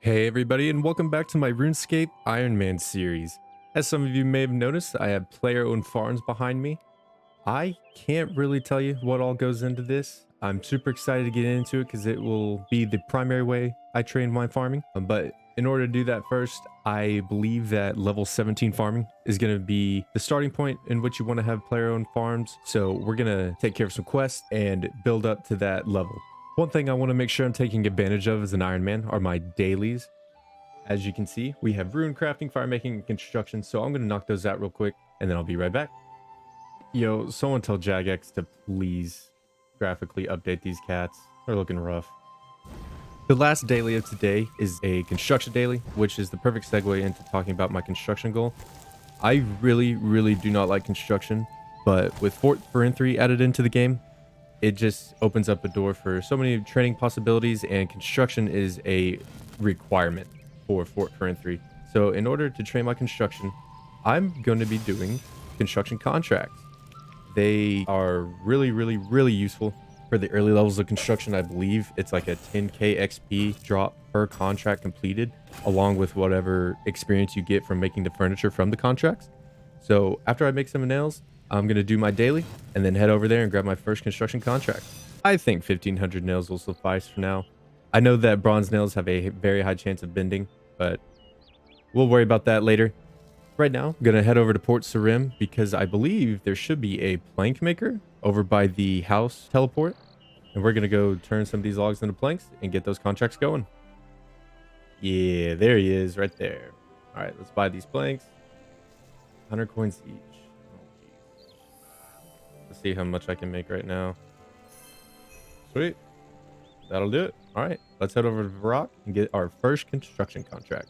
Hey everybody, and welcome back to my RuneScape Ironman series. As some of you may have noticed, I have player-owned farms behind me. I can't really tell you what all goes into this. I'm super excited to get into it because it will be the primary way I train my farming. But in order to do that first, I believe that level 17 farming is going to be the starting point in which you want to have player-owned farms. So we're going to take care of some quests and build up to that level. One thing I want to make sure I'm taking advantage of as an Ironman are my dailies. As you can see, we have rune crafting, fire making, and construction. So I'm going to knock those out real quick and then I'll be right back. Yo, someone tell Jagex to please graphically update these cats. They're looking rough. The last daily of today is a construction daily, which is the perfect segue into talking about my construction goal. I really do not like construction, but with Fort Forinthry added into the game, it just opens up a door for so many training possibilities, and construction is a requirement for Fort Forinthry. So in order to train my construction, I'm going to be doing construction contracts. They are really useful for the early levels of construction. I believe it's like a 10k XP drop per contract completed, along with whatever experience you get from making the furniture from the contracts. So after I make some nails, I'm going to do my daily and then head over there and grab my first construction contract. I think 1500 nails will suffice for now. I know that bronze nails have a very high chance of bending, but we'll worry about that later. Right now, I'm going to head over to Port Sarim because I believe there should be a plank maker over by the house teleport. And we're going to go turn some of these logs into planks and get those contracts going. Yeah, there he is right there. All right, let's buy these planks. 100 coins each. Let's see how much I can make right now. Sweet. That'll do it. All right, let's head over to Varrock and get our first construction contract.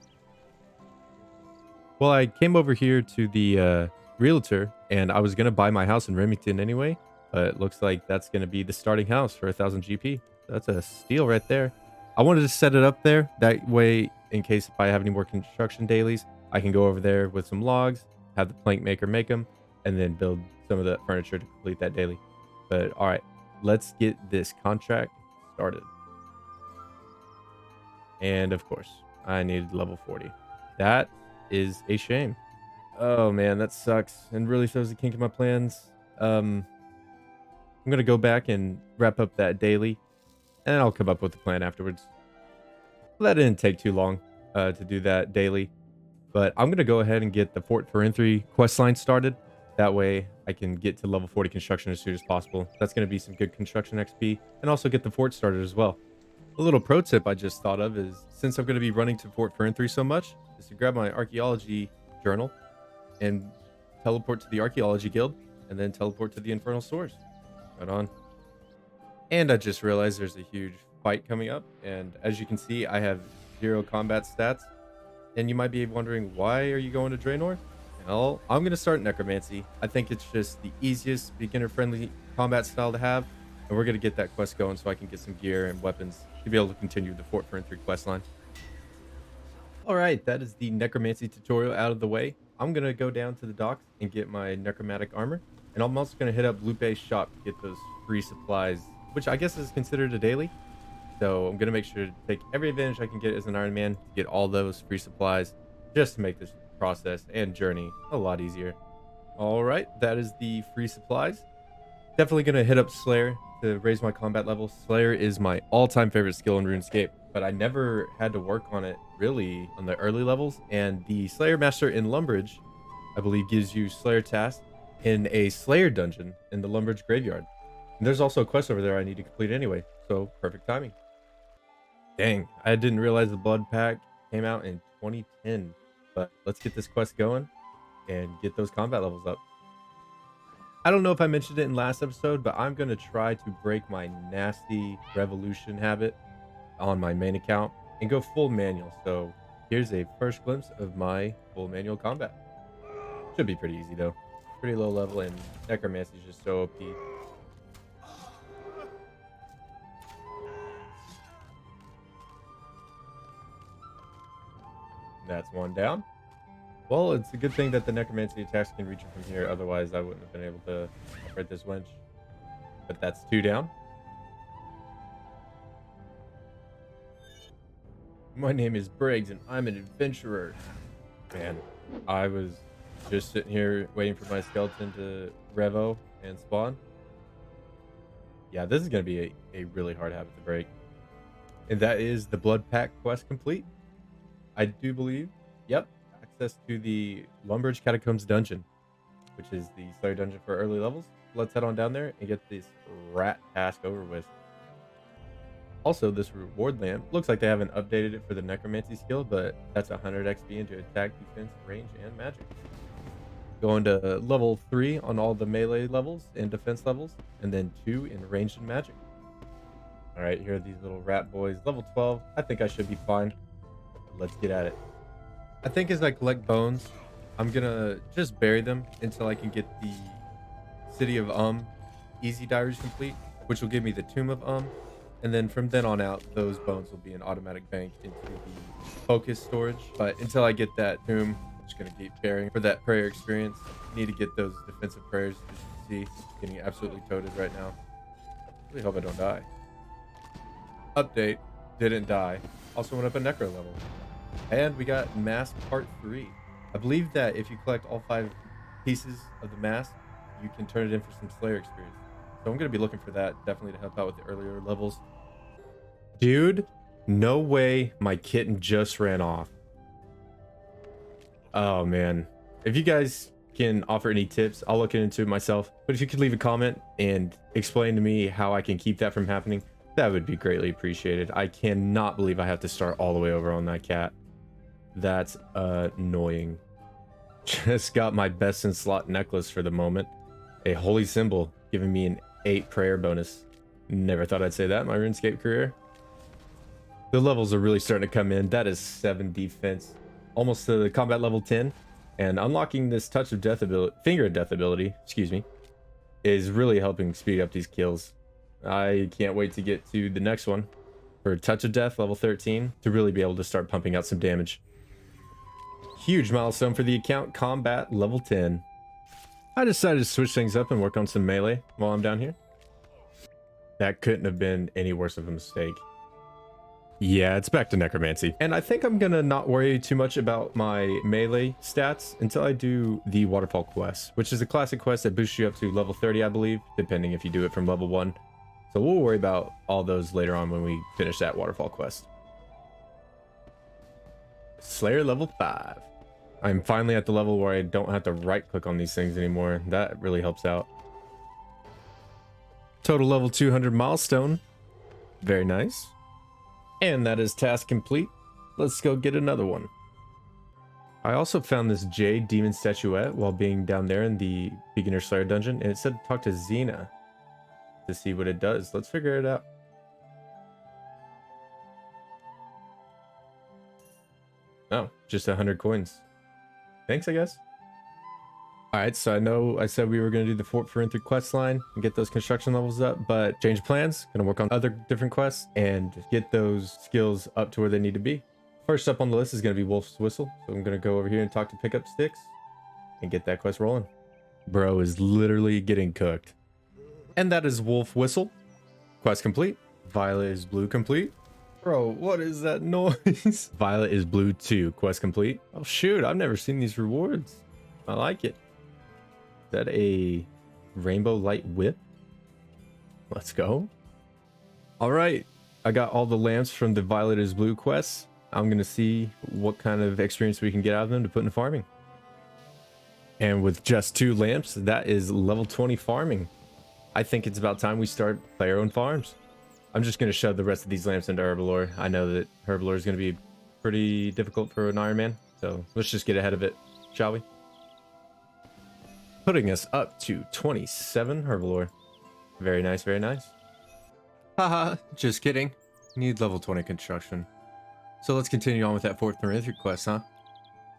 Well, I came over here to the realtor and I was going to buy my house in Remington anyway, but it looks like that's going to be the starting house for 1000 GP. That's a steal right there. I wanted to set it up there. That way, in case if I have any more construction dailies, I can go over there with some logs, have the plank maker make them, and then build some of the furniture to complete that daily. But all right, let's get this contract started. And of course, I needed level 40. That is a shame. Oh man, that sucks and really throws the kink in my plans. I'm gonna go back and wrap up that daily, and I'll come up with a plan afterwards. Well, that didn't take too long to do that daily, but I'm gonna go ahead and get the Fort Forinthry quest line started. That way I can get to level 40 construction as soon as possible. That's going to be some good construction XP and also get the fort started as well. A little pro tip I just thought of is, since I'm going to be running to Fort Forinthry so much, is to grab my archaeology journal and teleport to the archaeology guild and then teleport to the infernal source. Right on. And I just realized there's a huge fight coming up, and as you can see, I have 0 combat stats. And you might be wondering, why are you going to Draenor? Well, I'm going to start Necromancy. I think it's just the easiest beginner-friendly combat style to have, and we're going to get that quest going so I can get some gear and weapons to be able to continue the Fort Forinthry quest line. All right, that is the Necromancy tutorial out of the way. I'm going to go down to the docks and get my necromantic armor, and I'm also going to hit up Lupe's shop to get those free supplies, which I guess is considered a daily. So I'm going to make sure to take every advantage I can get as an Iron Man to get all those free supplies just to make this process and journey a lot easier. All right, that is the free supplies. Definitely going to hit up Slayer to raise my combat level. Slayer is my all-time favorite skill in RuneScape, but I never had to work on it really on the early levels. And the Slayer Master in Lumbridge, I believe, gives you Slayer tasks in a Slayer dungeon in the Lumbridge graveyard. And there's also a quest over there I need to complete anyway, so perfect timing. Dang, I didn't realize the Blood Pack came out in 2010. But let's get this quest going and get those combat levels up. I don't know if I mentioned it in last episode, but I'm going to try to break my nasty revolution habit on my main account and go full manual. So here's a first glimpse of my full manual combat. Should be pretty easy though. Pretty low level, and Necromancy is just so OP. That's one down. Well, it's a good thing that the Necromancy attacks can reach him from here. Otherwise, I wouldn't have been able to operate this winch. But that's 2 down. My name is Briggs, and I'm an adventurer. Man, I was just sitting here waiting for my skeleton to revo and spawn. Yeah, this is going to be a really hard habit to break. And that is the Blood Pact quest complete. I do believe. Yep. Access to the Lumbridge Catacombs dungeon, which is the Slayer dungeon for early levels. Let's head on down there and get this rat task over with. Also, this reward lamp looks like they haven't updated it for the Necromancy skill, but that's 100 XP into attack, defense, range, and magic. Going to level 3 on all the melee levels and defense levels, and then 2 in range and magic. All right, here are these little rat boys. Level 12. I think I should be fine. Let's get at it. I think as I collect bones, I'm gonna just bury them until I can get the City of Easy Diaries complete, which will give me the Tomb of and then from then on out, those bones will be an automatic bank into the focus storage. But until I get that tomb, I'm just gonna keep burying for that prayer experience. Need to get those defensive prayers, as you can see, getting absolutely toted right now. Really hope I don't die. Update, didn't die. Also went up a necro level. And we got mask part 3. I believe that if you collect all 5 pieces of the mask, you can turn it in for some Slayer experience. So I'm going to be looking for that, definitely to help out with the earlier levels. Dude, no way my kitten just ran off. Oh, man. If you guys can offer any tips, I'll look into it myself. But if you could leave a comment and explain to me how I can keep that from happening, that would be greatly appreciated. I cannot believe I have to start all the way over on that cat. That's annoying. Just got my best in slot necklace for the moment. A holy symbol giving me an 8 prayer bonus. Never thought I'd say that in my RuneScape career. The levels are really starting to come in. That is 7 defense, almost to the combat level 10. And unlocking this touch of death ability, finger of death ability, excuse me, is really helping speed up these kills. I can't wait to get to the next one for touch of death level 13 to really be able to start pumping out some damage. Huge milestone for the account, combat level 10. I decided to switch things up and work on some melee while I'm down here. That couldn't have been any worse of a mistake. Yeah, it's back to Necromancy. And I think I'm gonna not worry too much about my melee stats until I do the Waterfall quest, which is a classic quest that boosts you up to level 30, I believe, depending if you do it from level 1. So we'll worry about all those later on when we finish that Waterfall quest. Slayer level 5. I'm finally at the level where I don't have to right click on these things anymore. That really helps out. Total level 200 milestone. Very nice. And that is task complete. Let's go get another one. I also found this Jade Demon Statuette while being down there in the Beginner Slayer dungeon, and it said talk to Xena to see what it does. Let's figure it out. Oh, just 100 coins. Thanks, I guess. All right, so I know I said we were going to do the Fort Forinthry quest line and get those construction levels up, but change plans. Going to work on other different quests and get those skills up to where they need to be. First up on the list is going to be Wolf's Whistle. So I'm going to go over here and talk to Pickup Sticks and get that quest rolling. Bro is literally getting cooked. And that is Wolf Whistle. Quest complete. Violet is Blue complete. Bro, what is that noise? Violet is Blue 2. Quest complete. Oh, shoot. I've never seen these rewards. I like it. Is that a Rainbow Light Whip? Let's go. All right. I got all the lamps from the Violet is Blue quests. I'm going to see what kind of experience we can get out of them to put into farming. And with just 2 lamps, that is level 20 farming. I think it's about time we start player-owned farms. I'm just going to shove the rest of these lamps into Herbalore. I know that Herbalore is going to be pretty difficult for an Ironman, so let's just get ahead of it, shall we? Putting us up to 27 Herbalore. Very nice, very nice. Haha, just kidding. Need level 20 construction. So let's continue on with that Fort Forinthry quest, huh?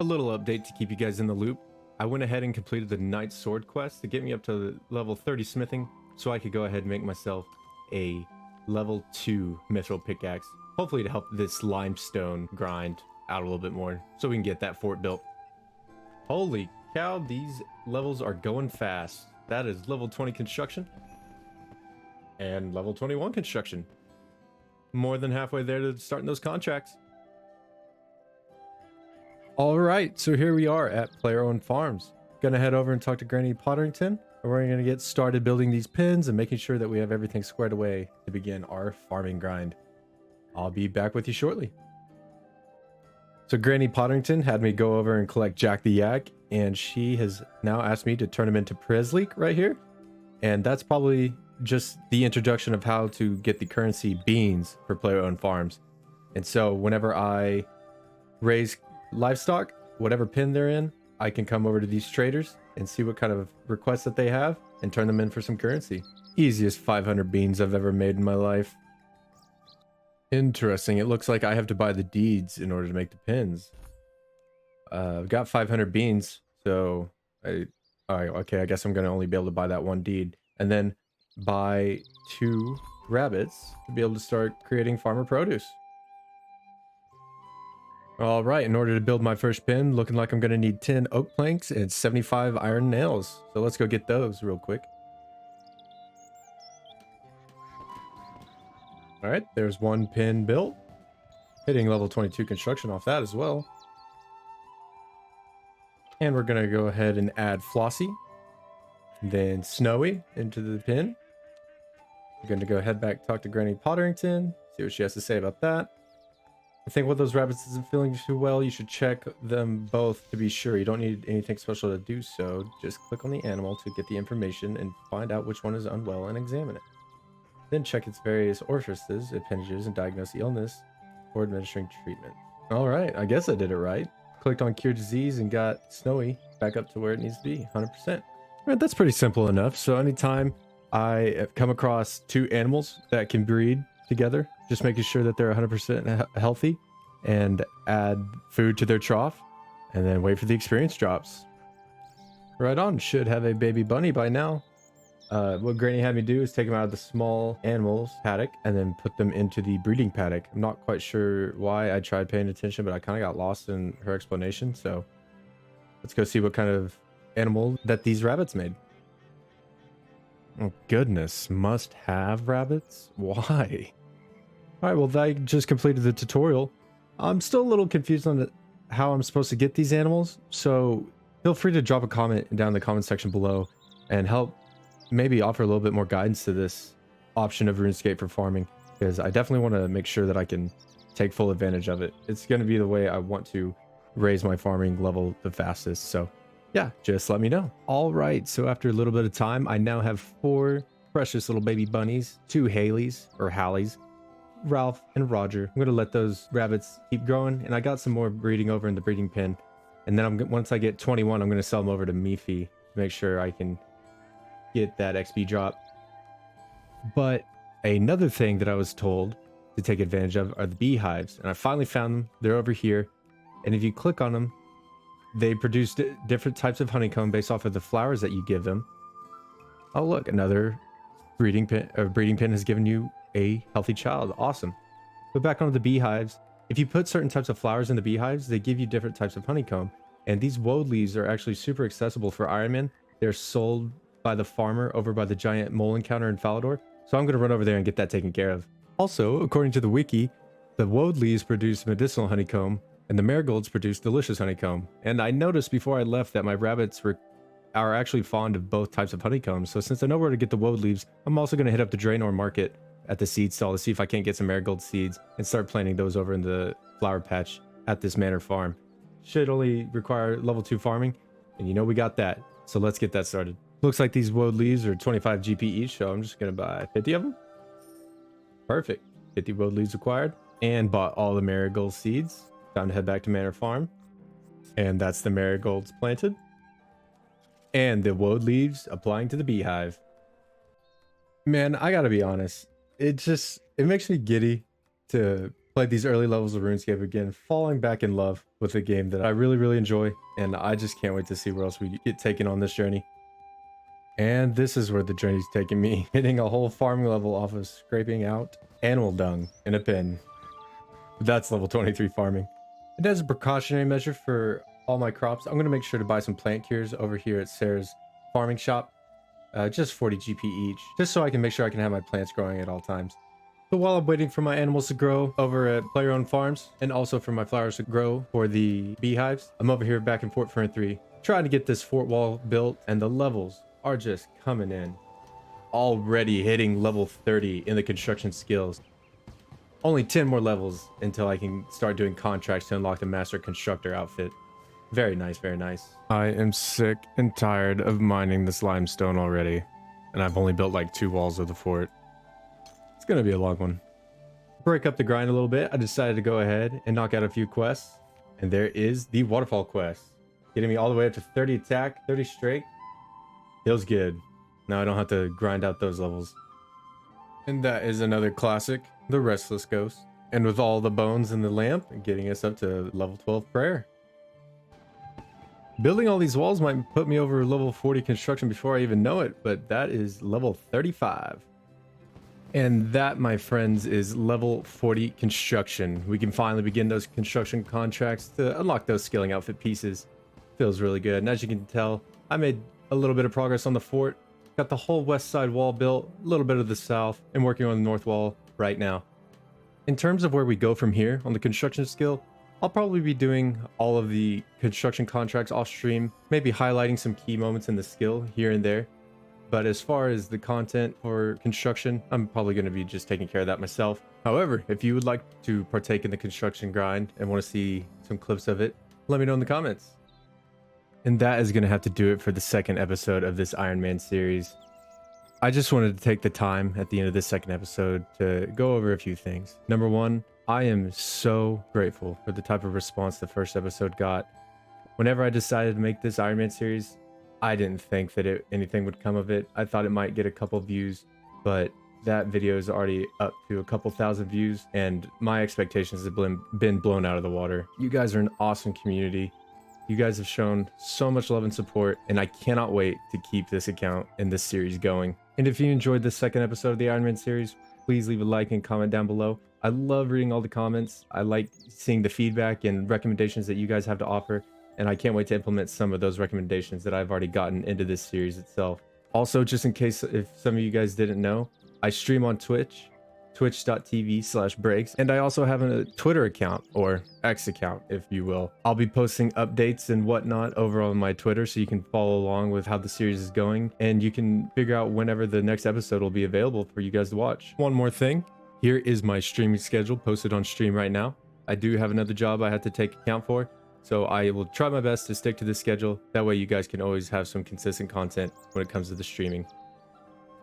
A little update to keep you guys in the loop. I went ahead and completed the Knight Sword quest to get me up to level 30 smithing, so I could go ahead and make myself a level 2 mithril pickaxe, hopefully to help this limestone grind out a little bit more so we can get that fort built. Holy cow, these levels are going fast. That is level 20 construction and level 21 construction. More than halfway there to starting those contracts. All right, so here we are at player-owned farms. Gonna head over and talk to Granny Potterington, and we're gonna get started building these pins and making sure that we have everything squared away to begin our farming grind. I'll be back with you shortly. So Granny Potterington had me go over and collect Jack the Yak, and she has now asked me to turn him into Presleek right here. And that's probably just the introduction of how to get the currency beans for player-owned farms. And so whenever I raise livestock, whatever pin they're in, I can come over to these traders and see what kind of requests that they have and turn them in for some currency. Easiest 500 beans I've ever made in my life. Interesting. It looks like I have to buy the deeds in order to make the pins. I've got 500 beans, so all right, okay, I guess I'm gonna only be able to buy that one deed, and then buy 2 rabbits to be able to start creating farmer produce. All right, in order to build my first pin, looking like I'm gonna need 10 oak planks and 75 iron nails. So let's go get those real quick. All right, there's one pin built. Hitting level 22 construction off that as well. And we're gonna go ahead and add Flossie, then Snowy into the pin. We're gonna go head back, talk to Granny Potterington, see what she has to say about that. I think one of those rabbits isn't feeling too well. You should check them both to be sure. You don't need anything special to do so. Just click on the animal to get the information and find out which one is unwell and examine it. Then check its various orifices, appendages, and diagnose the illness before administering treatment. All right, I guess I did it right. Clicked on cure disease and got Snowy back up to where it needs to be, 100%. All right, that's pretty simple enough. So anytime I come across 2 animals that can breed together, just making sure that they're 100% healthy, and add food to their trough, and then wait for the experience drops. Right on, should have a baby bunny by now. What Granny had me do is take them out of the small animals paddock and then put them into the breeding paddock. I'm not quite sure why. I tried paying attention, but I kind of got lost in her explanation. So let's go see what kind of animal that these rabbits made. Oh goodness, must have rabbits? Why? All right, well, I just completed the tutorial. I'm still a little confused on how I'm supposed to get these animals. So feel free to drop a comment down in the comment section below and help maybe offer a little bit more guidance to this option of RuneScape for farming, because I definitely want to make sure that I can take full advantage of it. It's going to be the way I want to raise my farming level the fastest. So yeah, just let me know. All right, so after a little bit of time, I now have 4 precious little baby bunnies, 2 Haleys or Hallies, Ralph and Roger. I'm going to let those rabbits keep growing, and I got some more breeding over in the breeding pen. And then once I get 21, I'm going to sell them over to Meefy to make sure I can get that XP drop. But another thing that I was told to take advantage of are the beehives, and I finally found them. They're over here, and if you click on them, they produce different types of honeycomb based off of the flowers that you give them. Oh look, another breeding pin has given you a healthy child. Awesome. But back onto the beehives, if you put certain types of flowers in the beehives, they give you different types of honeycomb, and these woad leaves are actually super accessible for Ironman. They're sold by the farmer over by the giant mole encounter in Falador, so I'm going to run over there and get that taken care of. Also, according to the wiki, the woad leaves produce medicinal honeycomb and the marigolds produce delicious honeycomb. And I noticed before I left that my rabbits are actually fond of both types of honeycomb, so since I know where to get the woad leaves, I'm also going to hit up the Draenor market at the seed stall to see if I can't get some marigold seeds and start planting those over in the flower patch at this manor farm. Should only require level 2 farming, and you know we got that, so let's get that started. Looks like these woad leaves are 25 GP each, so I'm just going to buy 50 of them. Perfect. 50 woad leaves acquired. And bought all the marigold seeds. Time to head back to Manor Farm. And that's the marigolds planted. And the woad leaves applying to the beehive. Man, I gotta be honest. It makes me giddy to play these early levels of RuneScape again, falling back in love with a game that I really, really enjoy. And I just can't wait to see where else we get taken on this journey. And this is where the journey's taking me, hitting a whole farming level off of scraping out animal dung in a pen. That's level 23 farming. And as a precautionary measure for all my crops, I'm going to make sure to buy some plant cures over here at Sarah's farming shop. Just 40 GP each, just so I can make sure I can have my plants growing at all times. So while I'm waiting for my animals to grow over at player-owned farms, and also for my flowers to grow for the beehives, I'm over here back in Fort Forinthry trying to get this fort wall built, and the levels are just coming in. Already hitting level 30 in the construction skills. Only 10 more levels until I can start doing contracts to unlock the master constructor outfit. Very nice, very nice. I am sick and tired of mining this limestone already, and I've only built like 2 walls of the fort. It's gonna be a long one. Break up the grind a little bit, I decided to go ahead and knock out a few quests, and there is the waterfall quest, getting me all the way up to 30 attack, 30 strength. Feels good. Now I don't have to grind out those levels. And that is another classic, the Restless Ghost. And with all the bones in the lamp, getting us up to level 12 prayer. Building all these walls might put me over level 40 construction before I even know it, but that is level 35. And that, my friends, is level 40 construction. We can finally begin those construction contracts to unlock those skilling outfit pieces. Feels really good. And as you can tell, I made a little bit of progress on the fort. Got the whole west side wall built, a little bit of the south, and working on the north wall right now. In terms of where we go from here on the construction skill, I'll probably be doing all of the construction contracts off stream, maybe highlighting some key moments in the skill here and there. But as far as the content for construction, I'm probably going to be just taking care of that myself. However, if you would like to partake in the construction grind and want to see some clips of it, let me know in the comments. And that is going to have to do it for the second episode of this Ironman series. I just wanted to take the time at the end of this second episode to go over a few things. Number one, I am so grateful for the type of response the first episode got. Whenever I decided to make this Ironman series, I didn't think that anything would come of it. I thought it might get a couple views, but that video is already up to a couple thousand views, and my expectations have been blown out of the water. You guys are an awesome community. You guys have shown so much love and support, and I cannot wait to keep this account and this series going. And if you enjoyed this second episode of the Ironman series, please leave a like and comment down below. I love reading all the comments. I like seeing the feedback and recommendations that you guys have to offer, and I can't wait to implement some of those recommendations that I've already gotten into this series itself. Also, just in case if some of you guys didn't know, I stream on Twitch, twitch.tv/breaks, and I also have a Twitter account, or X account if you will. I'll be posting updates and whatnot over on my Twitter, so you can follow along with how the series is going, and you can figure out whenever the next episode will be available for you guys to watch. One more thing, here is my streaming schedule posted on stream right now. I do have another job I have to take account for, so I will try my best to stick to the schedule. That way you guys can always have some consistent content when it comes to the streaming.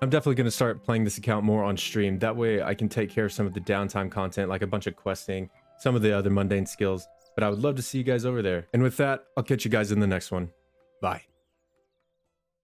I'm definitely going to start playing this account more on stream. That way I can take care of some of the downtime content, like a bunch of questing, some of the other mundane skills. But I would love to see you guys over there. And with that, I'll catch you guys in the next one. Bye.